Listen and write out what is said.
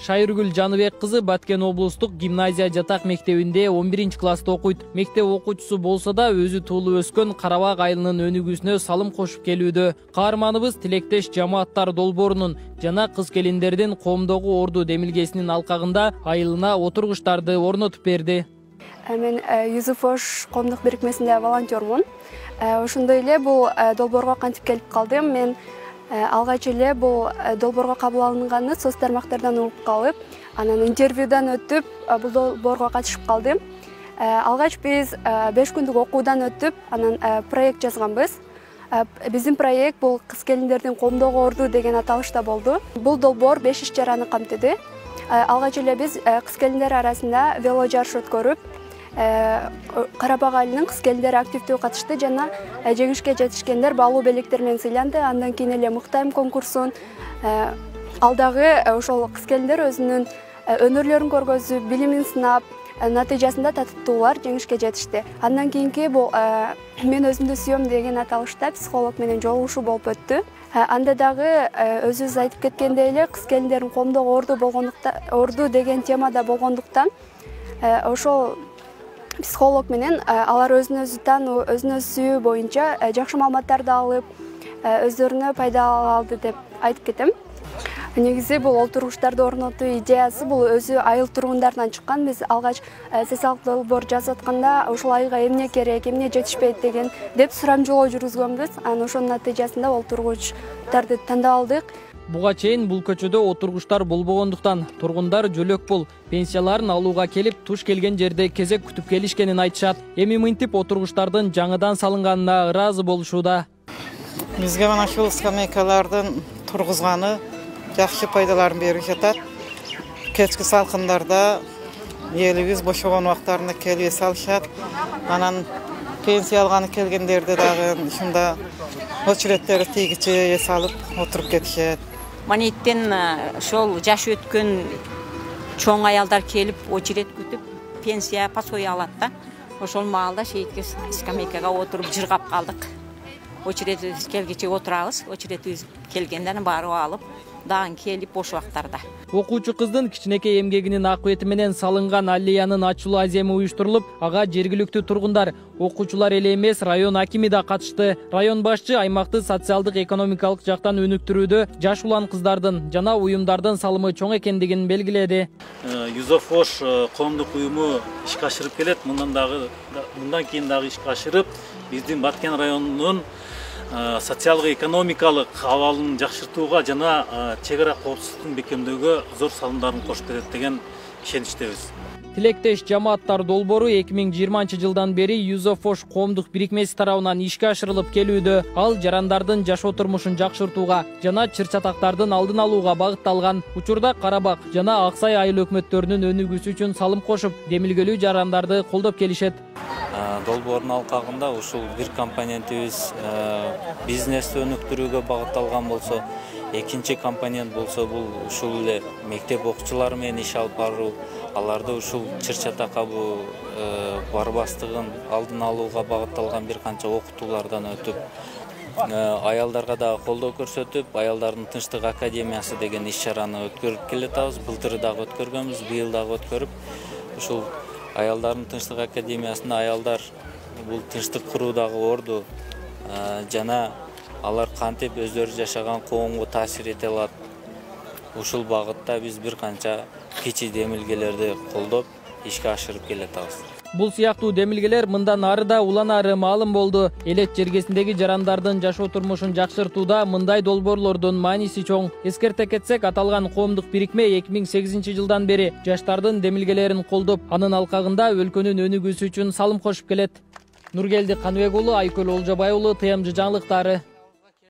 Шайыргүл Жаныбек кызы Баткен облустук гимназия жатак мектебинде 11-класста окуйт. Мектеп окуучусу болсо да өзү туулуп өскөн Карабак айылынын өнүгүүсүнө салым кошуп келүүдө. Каарманыбыз тилектеш жамааттар долбоорунун жана кыз келиндердин коомдогу орду демилгесинин алкагында айылына отургучтарды орнотуп берди. Мен Юзуфош коомдук бирикмесинде волонтермун. Ошондой эле бул долбоорго кантип келип калдым. Мен алгач эле бул долбоорго кабыл алынганы соц тармактардан угуп калып, анан интервьюдан өтүп, бул долбоорго катышып калдым. Алгач биз 5 күндүк окуудан өтүп, анан проект жазганбыз. Биздин проект бул кыз келиндердин коомдогу орду деген аталышта болду. Бул долбоор 5 иш-чараны камтыды. Алгач эле биз кыз келиндер арасында вело жарыш өткөрүп, Карабак айылынын кыз келиндери активдүү катышты жана жеңишке жетишкендер баалуу белектер менен сыйланды. Андан кийин эле Мыктайм конкурсун алдагы ошол кыз келиндер өзүнүн өнөрлөрүн көргөзүп, билимин сынап, натыйжасында татыктуулар жеңишке жетишти. Андан кийинки бул мен өзүмдү сүйөм деген аталышта психолог менен жолугушуу болуп өттү. Анда дагы өзүбүз айтып кеткендей эле кыз келиндердин коомдогу орду деген темада болгондуктан ошол психолог менен алар өзүн өзү таануу, өзүн өзү сүйүү боюнча жакшы маалыматтарды алып, өздөрүнө пайда ала алды деп айтып кетем. Негизи бул олтургучтарды орнотуу идеясы бул өзү айыл тургундарынан чыккан. Биз алгач социалдык долбоор жазып атканда ошол айылга эмне керек, эмне жетишпейт деген деп сурамжылоо жүргүзгөнбүз. Анан ошонун натыйжасында олтургучтарды тандап алдык. Буга чейин бул көчөдө отургучтар болбогондуктан тургундар жөлөк пул пенсияларын алууга келип, туш келген жерде кезек күтүп келишкенин айтышат. Эми мынтип отургучтардын жаңыдан салынганына ыраазы болушууда. Бизге мына ушул скамейкалардын тургузганы жакшы пайдаларын берип жатат. Кечки салкындарда элибиз бошогон убактарында келип салышат. Анан пенсия алганы келгендерди дагы ушунда очередтери тийгиче эс алып отуруп кетишет. Манеттен ошол жаш өткөн чоң аялдар келип очеред күтүп пенсия пособие алат да. Ошол маалда шейтке скамейкага отуруп жыргап калдык. Очередибиз келгиче отурабыз. Очередибиз келгенден барып алып, дагы келип бош убактарда. Окуучу кыздын кичинекей эмгегинин акыбети менен салынган аллеянын ачылуу аземи уюштурулуп, ага жергиликтүү тургундар, окуучулар эле эмес, район акими да катышты. Район башчы аймакты социалдык экономикалык жактан өнүктүрүүдө жаш улан кыздардын жана уюмдардын салымы чоң экендигин белгиледи. Юзофош коомдук уюму ишке ашырып келет. Мындан кийин дагы ишке ашырып, биздин Баткен районунун социалдык экономикалык абалын жакшыртууга жана чек ара коопсуздугун бекемдөөгө зор салымдарын кошуп берет деген ишеничтебиз. Тилектеш жамааттар долбоору 2020-жылдан бери Юзофош коомдук бирикмеси тарабынан ишке ашырылып келүүдө. Ал жарандардын жашоо турмушун жакшыртууга жана чыр-чатактардын алдын алууга багытталган. Учурда Карабак жана Аксай айыл өкмөттөрүнүн өнүгүүсү үчүн салым кошуп, демилгелүү жарандарды колдоп келишет. Долбоордун алкагында ушул бир компонентибиз бизнести өнүктүрүүгө багытталган болсо, экинчи компонент болсо бул ушул эле мектеп окуучулары менен иш алып баруу, аларды ушул чыр-чатак кабуу барбастыгын алдын алууга багытталган бир канча окутуулардан өтүп, аялдарга дагы колдоо көрсөтүп, аялдардын тынчтык академиясы деген иш-чараны өткөрүп келатабыз. Былтыр дагы өткөргөнбүз, быйыл дагы өткөрүп, ушул аялдардын тынчтык академиясында аялдар бул тынчтык куруудагы орду жана алар кантип өздөрү жашаган коомго таасир эте алат. Ушул багытта биз бир канча кичи демилгелерди колдоп ишке ашырып келатабыз. Бул сыяктуу демилгелер мындан ары да улан ары маалым болду. Элет жергесиндеги жарандардын жашоо турмушун жакшыртууда мындай долбоорлордун мааниси чоң. Эскерте кетсек, аталган коомдук бирикме 2008-жылдан бери жаштардын демилгелерин колдоп, анын алкагында өлкөнүн өнүгүүсү үчүн салым кошуп келет. Нургелди Каныбек уулу, Айкөл Олжобай уулу, ТМЖ жаңылыктары.